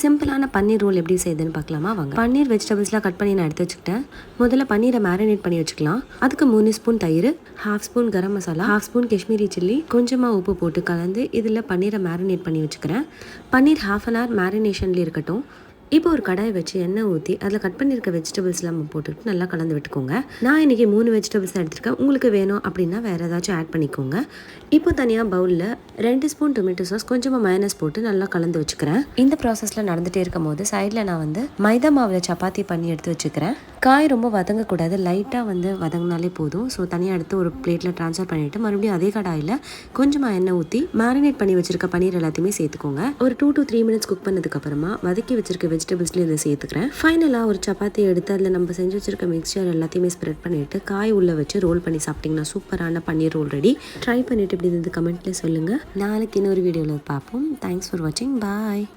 சிம்பிளான பன்னீர் ரோல் எப்படி செய்யுதுன்னு பார்க்கலாமா வாங்க. பன்னீர் வெஜிடபிள்ஸ்லாம் கட் பண்ணி நான் எடுத்து வச்சுக்கிட்டேன். முதல்ல பன்னீரை மேரினேட் பண்ணி வச்சுக்கலாம். அதுக்கு 3 ஸ்பூன் தயிர், 1/2 spoon garam masala, 1/2 spoon Kashmiri chilli, கொஞ்சமாக உப்பு போட்டு கலந்து இதில் பன்னீரை மேரினேட் பண்ணி வச்சுக்கிறேன். பன்னீர் 1/2 அன் ஹவர் மேரினேஷன்லேயே இருக்கட்டும். இப்போ ஒரு கடாயை வச்சு எண்ணெய் ஊற்றி அதில் கட் பண்ணியிருக்க வெஜிடபிள்ஸ்லாம் போட்டுட்டு நல்லா கலந்து விட்டுக்கோங்க. நான் இன்றைக்கி 3 வெஜிடபிள்ஸ் எடுத்துருக்கேன். உங்களுக்கு வேணும் அப்படின்னா வேறு ஏதாச்சும் ஆட் பண்ணிக்கோங்க. இப்போ தனியாக பவுலில் 2 ஸ்பூன் டொமேட்டோ சாஸ், கொஞ்சமாக மயனஸ் போட்டு நல்லா கலந்து வச்சுக்கிறேன். இந்த ப்ராசஸில் நடந்துகிட்டே இருக்கும் போது சைடில் நான் மைதா மாவில் சப்பாத்தி பண்ணி எடுத்து வச்சுக்கிறேன். காய் ரொம்ப வதங்கக்கூடாது, லைட்டாக வதங்கினாலே போதும். ஸோ தனியாக எடுத்து ஒரு பிளேட்டில் ட்ரான்ஸ்ஃபர் பண்ணிவிட்டு மறுபடியும் அதே கடாயில் கொஞ்சமாக எண்ணெய் ஊற்றி மேரினேட் பண்ணி வச்சுருக்க பன்னீர் எல்லாத்தையுமே சேர்த்துக்கோங்க. ஒரு 2 to 3 மினிட்ஸ் குக் பண்ணதுக்கப்புறமா வதக்கி வச்சிருக்க வெஜிடபிள்ஸ்லேயும் இதை சேர்த்துக்கிறேன். ஃபைனலாக ஒரு சப்பாத்தி எடுத்து அதில் நம்ம செஞ்சு வச்சிருக்க மிக்சர் எல்லாத்தையுமே ஸ்ப்ரெட் பண்ணிவிட்டு காய் உள்ளே வச்சு ரோல் பண்ணி சாப்பிட்டிங்கன்னா சூப்பரான பன்னீர் ரோல் ரெடி. ட்ரை பண்ணிவிட்டு இப்படி இருந்து கமெண்ட்லேயே சொல்லுங்கள். நாளைக்கு இன்னொரு வீடியோவில் பார்ப்போம். தேங்க்ஸ் ஃபார் வாட்சிங். பாய்.